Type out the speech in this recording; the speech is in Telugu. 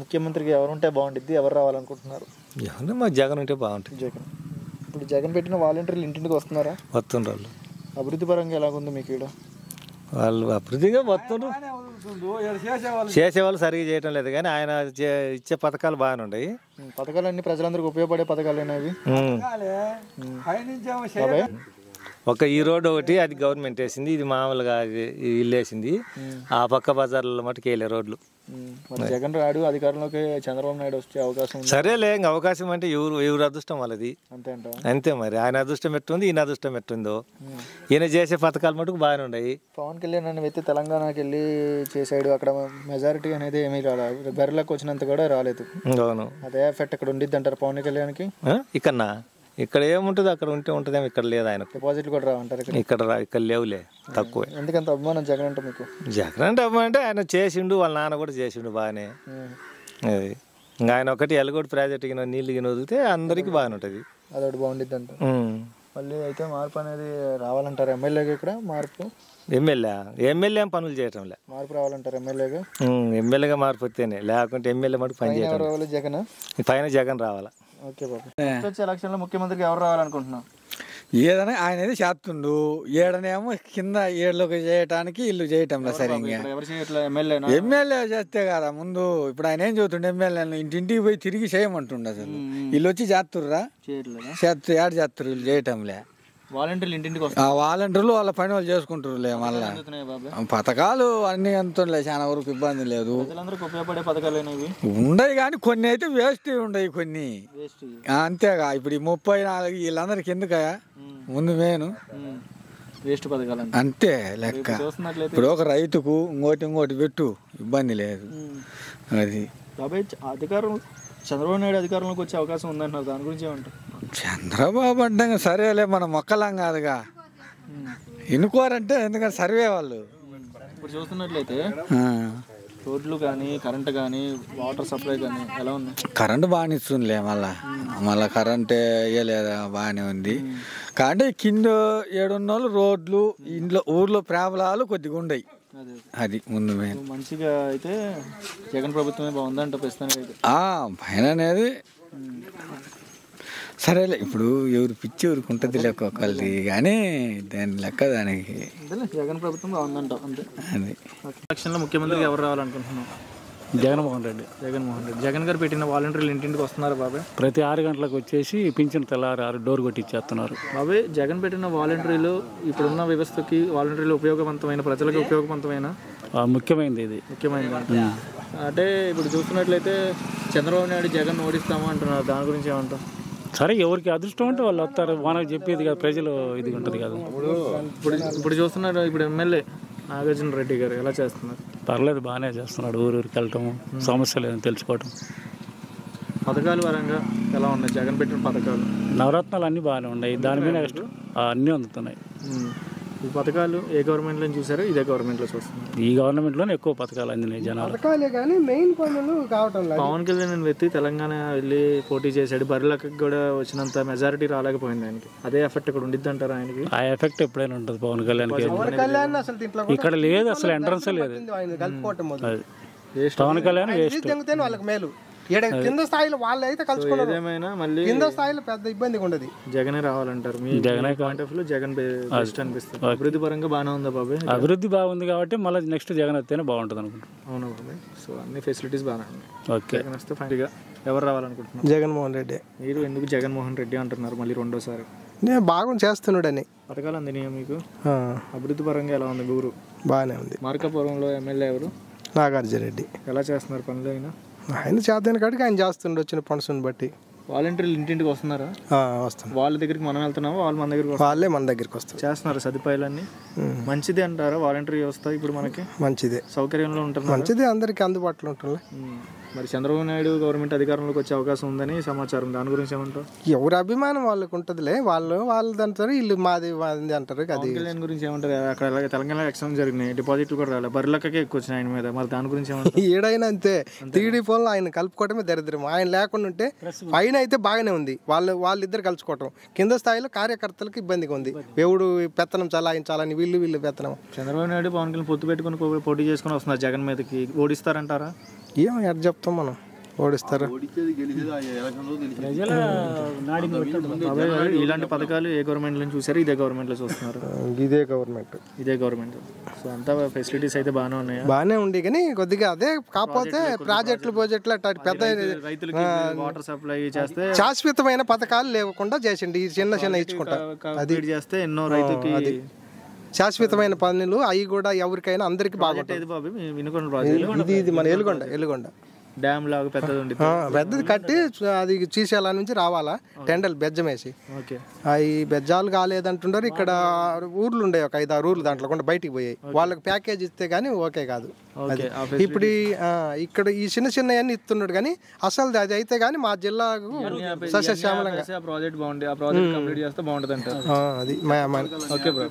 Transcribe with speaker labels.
Speaker 1: ముఖ్యమంత్రికి ఎవరు ఉంటే బాగుంటుంది, ఎవరు రావాలనుకుంటున్నారు?
Speaker 2: ఎవరు మా జగన్ ఉంటే బాగుంటుంది.
Speaker 1: జగన్. ఇప్పుడు జగన్ పెట్టిన వాలంటీర్లు ఇంటింటికి వస్తున్నారా?
Speaker 2: వస్తుండ్రు వాళ్ళు.
Speaker 1: అభివృద్ధి పరంగా ఎలాగుంది మీకు? ఇక్కడ
Speaker 2: వాళ్ళు అభివృద్ధిగా వస్తుండ్రు, చేసేవాళ్ళు సరిగ్గా చేయటం లేదు. కానీ ఆయన ఇచ్చే పథకాలు బాగానే ఉన్నాయి.
Speaker 1: పథకాలన్నీ ప్రజలందరికీ ఉపయోగపడే పథకాలు అనేవి.
Speaker 2: ఒక ఈ రోడ్డు ఒకటి అది గవర్నమెంట్ వేసింది, ఇది మామూలుగా ఇల్లు వేసింది. ఆ పక్క బజార్లో మటుకు వేయలే రోడ్లు.
Speaker 1: జగన్ రాడు అధికారంలోకి, చంద్రబాబు నాయుడు వచ్చే అవకాశం ఉంది.
Speaker 2: సరేలే, ఇంక అవకాశం అంటే ఎవరు అదృష్టం వాళ్ళది.
Speaker 1: అంతే అంట.
Speaker 2: అంతే మరి. ఆయన అదృష్టం ఎట్టుంది, ఈయన అదృష్టం ఎట్టుందో. ఈయన చేసే పథకాలు మటుకు బాగానే ఉన్నాయి.
Speaker 1: పవన్ కళ్యాణ్ అనే వ్యక్తి తెలంగాణకి వెళ్ళి చేసాడు, అక్కడ మెజారిటీ అనేది ఏమీ రాలేదు, బరిలోకి వచ్చినంత కూడా రాలేదు.
Speaker 2: అవును,
Speaker 1: అదే ఎఫెక్ట్ అక్కడ ఉండిద్ది అంటారు పవన్ కళ్యాణ్కి.
Speaker 2: ఇక్కడనా? ఇక్కడ ఏముంటుంది, అక్కడ ఉంటే ఉంటుందేమో, ఇక్కడ లేదు. ఆయన
Speaker 1: డిపాజిట్లు కూడా రావంటారు
Speaker 2: ఇక్కడ లేవులే, తక్కువే.
Speaker 1: ఎందుకంత అభిమానం జగన్ అంటే మీకు?
Speaker 2: జగన్ అంటే అభిమానం అంటే ఆయన చేసిండు, వాళ్ళ నాన్న కూడా చేసిండు బాగానే. అది ఇంకా ఆయన ఒకటి ఎలగొట్టి ప్రాజెక్ట్ నీళ్ళు గిన వదిలితే అందరికి బాగానే ఉంటుంది.
Speaker 1: అదొకటి బాగుండిద్ది అంట. మళ్ళీ అయితే మార్పు అనేది రావాలంటారు ఎమ్మెల్యేగా. ఇక్కడ మార్పు
Speaker 2: ఎమ్మెల్యే పనులు చేయటంలే,
Speaker 1: మార్పు రావాలంటారు ఎమ్మెల్యేగా.
Speaker 2: ఎమ్మెల్యేగా మార్పు వస్తేనే, లేకుంటే ఎమ్మెల్యే మటుకు పని చేయటం.
Speaker 1: జగన్
Speaker 2: పైన జగన్ రావాలా.
Speaker 1: ఓకే బాబు. వచ్చే ఎలక్షన్ లో ముఖ్యమంత్రికి ఎవరు రావాలనుకుంటున్నాం?
Speaker 3: ఏదైనా ఆయన ఏది చేస్తుండు, ఏడనేమో కింద ఏడులోకి చేయటానికి ఇల్లు చేయటంలో సరిగ్గా. ఎమ్మెల్యే చేస్తే కదా ముందు. ఇప్పుడు ఆయన ఏం చెబుతుండే, ఎమ్మెల్యేలు ఇంటింటికి పోయి తిరిగి చేయమంటుండే. అసలు వీళ్ళు వచ్చి చేస్తుర్రా? ఏడు చేస్తారు వీళ్ళు చేయటంలే.
Speaker 1: వాలంటీర్లు ఇంటింటికి
Speaker 3: వాలంటీర్లు వాళ్ళ పని వాళ్ళు చేసుకుంటారులే. మళ్ళా పథకాలు అన్ని అంతుండే, చాలా వరకు ఇబ్బంది లేదు.
Speaker 1: ఉపయోగపడే పథకాలు
Speaker 3: ఉండయి కానీ కొన్ని అయితే వేస్ట్ ఉండయి కొన్ని. అంతేగా ఇప్పుడు ఈ 34 వీళ్ళందరికి ఎందుకయా ముందు మెయిన్
Speaker 1: వేస్ట్ పథకాలు
Speaker 3: అంతే లెక్క. ఇప్పుడు ఒక రైతుకు ఇంకోటి పెట్టు, ఇబ్బంది లేదు. అది
Speaker 1: అధికారం చంద్రబాబు నాయుడు అధికారంలోకి వచ్చే అవకాశం ఉందంటున్నారు, దాని గురించి ఏమంటారు?
Speaker 3: చంద్రబాబు అంటే సరేలే, మనం మొక్కలాం కాదుగా, ఎన్నుకోరంటే. ఎందుకంటే సర్వే వాళ్ళు.
Speaker 1: ఇప్పుడు చూస్తున్నట్లయితే రోడ్లు కానీ, కరెంటు కానీ, వాటర్ సప్లై కానీ ఎలా ఉంది?
Speaker 3: కరెంటు బాగానే ఇస్తుందిలే. మళ్ళా కరెంట్ వేయలేదా, బాగానే ఉంది. కానీ కింద ఏడున్న వాళ్ళు రోడ్లు, ఇంట్లో ఊర్లో ప్రాబ్లాలు కొద్దిగా ఉండయి. అది ముందు
Speaker 1: మంచిగా అయితే జగన్ ప్రభుత్వమే బాగుందంట ప్రస్తుతానికి.
Speaker 3: పైన అనేది సరేలే, ఇప్పుడు ఎవరు పిచ్చి ఎవరికి ఉంటుంది లెక్క ఒకళ్ళది, కానీ దాని లెక్క దానికి
Speaker 1: జగన్ ప్రభుత్వం బాగుందంట అంతే.
Speaker 3: అది
Speaker 1: ఎలక్షన్లో ముఖ్యమంత్రికి ఎవరు రావాలనుకుంటున్నాం?
Speaker 4: జగన్మోహన్ రెడ్డి.
Speaker 1: జగన్ గారు పెట్టిన వాలంటీర్లు ఇంటింటికి వస్తున్నారు బాబాయ్.
Speaker 4: ప్రతి 6 గంటలకు వచ్చేసి పింఛన్ తెల్లారి 6 డోర్ కొట్టిచ్చేస్తున్నారు
Speaker 1: బాబాయ్. జగన్ పెట్టిన వాలంటీర్లు ఇప్పుడున్న వ్యవస్థకి వాలంటీర్లు ఉపయోగవంతమైన, ప్రజలకు ఉపయోగవంతమైన,
Speaker 4: ముఖ్యమైనది ఇది.
Speaker 1: ముఖ్యమైనది అంటే ఇప్పుడు చూస్తున్నట్లయితే చంద్రబాబు నాయుడు జగన్ ఓడిస్తాము అంటున్నారు, దాని గురించి ఏమంటారు?
Speaker 4: సరే, ఎవరికి అదృష్టం ఉంటే వాళ్ళు వస్తారు. మనకు చెప్పేది కదా, ప్రజలు ఇది ఉంటుంది కదా.
Speaker 1: ఇప్పుడు చూస్తున్నారు, ఇప్పుడు ఎమ్మెల్యే నాగార్జున రెడ్డి గారు ఎలా చేస్తున్నారు?
Speaker 4: పర్లేదు, బాగానే చేస్తున్నాడు. ఊరికి వెళ్ళటము, సమస్యలు ఏదైనా తెలుసుకోవటం.
Speaker 1: పథకాల పరంగా ఎలా ఉన్నాయి జగన్ పెట్టిన పథకాలు?
Speaker 4: నవరత్నాలు అన్నీ బాగానే ఉన్నాయి, దాని మీద అన్నీ అందుతున్నాయి.
Speaker 1: ఈ పథకాలు ఏ గవర్నమెంట్లో చూసారో ఇదే గవర్నమెంట్లో చూస్తున్నారు?
Speaker 4: ఈ గవర్నమెంట్లోనే ఎక్కువ పథకాలు అందినాయి జనాలు.
Speaker 1: పవన్ కళ్యాణ్ వ్యక్తి తెలంగాణ వెళ్ళి పోటీ చేశాడు, బరిలోకి కూడా వచ్చినంత మెజారిటీ రాలేకపోయింది ఆయనకి. అదే ఎఫెక్ట్ ఇక్కడ ఉండిద్ది అంటారు ఆయనకి?
Speaker 4: ఆ ఎఫెక్ట్ ఎప్పుడైనా ఉంటుంది పవన్ కళ్యాణ్కి. ఇక్కడ లేదు, అసలు ఎంట్రన్స్ లేదు. పవన్ కళ్యాణ్ వేస్ట్.
Speaker 5: కింద స్థాయిలో వాళ్ళు అయితే కలుసుకున్నారు.
Speaker 1: మళ్ళీ
Speaker 5: కింద స్థాయిలో పెద్ద ఇబ్బందిగా ఉండదు.
Speaker 1: జగనే రావాలంటారు మీ point of view? Jagan best అనిపిస్తుంది. అభివృద్ధి పరంగా బాగానే ఉందా బాబాయ్?
Speaker 4: అభివృద్ధి బాగుంది కాబట్టి మళ్ళీ నెక్స్ట్ జగన్ వస్తేనే బాగుంటుంది అనుకుంటున్నాను.
Speaker 1: అవునా బాబాయ్? సో అన్ని ఫెసిలిటీస్ బాగానే ఉన్నాయి.
Speaker 4: ఓకే,
Speaker 1: జగన్ వస్తే ఫైన్గా ఎవరు రావాలనుకుంటున్నారు?
Speaker 5: జగన్మోహన్ రెడ్డి.
Speaker 1: మీరు ఎందుకు జగన్మోహన్ రెడ్డి అంటున్నారు మళ్ళీ రెండోసారి?
Speaker 5: నేను బాగుంది చేస్తున్నాడని.
Speaker 1: పథకాలు అందినాయా మీకు? అభివృద్ధి పరంగా ఎలా ఉంది ఊరు?
Speaker 5: బాగానే ఉంది.
Speaker 1: మార్కాపురంలో ఎమ్మెల్యే ఎవరు?
Speaker 5: నాగార్జున రెడ్డి.
Speaker 1: ఎలా చేస్తున్నారు పనులు?
Speaker 5: ఆయన చేద్దాని కాడికి ఆయన చేస్తుండే వచ్చిన పనుసుని బట్టి.
Speaker 1: వాలంటీర్లు ఇంటింటికి వస్తున్నారా?
Speaker 5: వస్తాం.
Speaker 1: వాళ్ళ దగ్గరికి మనం వెళ్తున్నామా, వాళ్ళు మన దగ్గరికి?
Speaker 5: వాళ్ళే మన దగ్గరికి వస్తారు.
Speaker 1: చేస్తున్నారు సదుపాయాలన్నీ మంచిదే అంటారా వాలంటీర్ వ్యవస్థ? ఇప్పుడు మనకి
Speaker 5: మంచిదే,
Speaker 1: సౌకర్యంలో ఉంటుంది,
Speaker 5: మంచిదే, అందరికి అందుబాటులో ఉంటుంది.
Speaker 1: మరి చంద్రబాబు నాయుడు గవర్నమెంట్ అధికారంలోకి వచ్చే అవకాశం ఉందని సమాచారం, దాని గురించి ఏమంటారు?
Speaker 5: ఎవరి అభిమానం వాళ్ళకి ఉంటుందిలే. వాళ్ళు అంటారు, వీళ్ళు మాది అంటారు. అది
Speaker 1: కళ్యాణ్ గురించి ఏమంటారు? అక్కడ తెలంగాణ ఎలక్షన్ జరిగినాయి, డిపాజిట్లు కూడా రాలేదు, బరిలకే ఎక్కువ వచ్చినాయి ఆయన మీద. మరి దాని గురించి ఏమంటారు?
Speaker 5: ఏడైనా అంతే, టీడీ ఫోన్లో ఆయన కలుపుకోవడమే దరిద్రం. ఆయన లేకుండా ఉంటే పైన అయితే బాగానే ఉంది, వాళ్ళిద్దరు కలుసుకోవటం. కింద స్థాయిలో కార్యకర్తలకు ఇబ్బందిగా ఉంది, ఎవడు పెత్తనం చలాయించాలని వీళ్ళు పెత్తనం.
Speaker 1: చంద్రబాబు నాయుడు పవన్ కళ్యాణ్ పొత్తు పెట్టుకుని పోటీ చేసుకుని వస్తున్నారు జగన్ మీదకి, ఓడిస్తారంటారా?
Speaker 5: ఏమో ఎట్ చెప్తాం మనం, ఓడిస్తారు.
Speaker 1: ఇలాంటి పథకాలు ఏ గవర్నమెంట్ లో చూసారు, ఇదే గవర్నమెంట్ లో చూస్తున్నారు?
Speaker 5: ఇదే గవర్నమెంట్.
Speaker 1: సో అంతా ఫెసిలిటీస్ అయితే బాగానే ఉన్నాయి,
Speaker 5: బాగానే ఉంది. కానీ కొద్దిగా అదే కాకపోతే ప్రాజెక్టులు పెద్ద
Speaker 1: రైతులకి వాటర్ సప్లై చేస్తే
Speaker 5: శాశ్వతమైన పథకాలు లేకుండా చేసిండి, ఈ చిన్న ఇచ్చుకుంటా
Speaker 1: అది చేస్తే ఎన్నో రైతుకి
Speaker 5: శాశ్వతమైన పనులు అవి కూడా ఎవరికైనా అందరికి బాగుంటుంది. ఇది మన ఎలుగొండ
Speaker 1: డ్యామ్ లాగా
Speaker 5: పెద్దది కట్టి అది శ్రీశైలం నుంచి రావాలా టెండల్ బెజ్జం వేసి, అవి బెజ్జాలు కాలేదంటున్నారు. ఇక్కడ ఊర్లు ఉండే ఒక 5-6 ఊర్లు దాంట్లో కూడా బయటికి పోయాయి, వాళ్ళకి ప్యాకేజ్ ఇస్తే గానీ ఓకే కాదు. ఇప్పుడు ఇక్కడ ఈ చిన్న అన్ని ఇస్తున్నాడు, కానీ అసలు అది అయితే గానీ మా జిల్లాకు సస్యశ్యామలంగా
Speaker 1: ప్రాజెక్ట్ బాగుంది, ఆ ప్రాజెక్ట్ కంప్లీట్ చేస్తే బాగుంటుంది అంటారు.
Speaker 5: అది ఓకే బ్రో.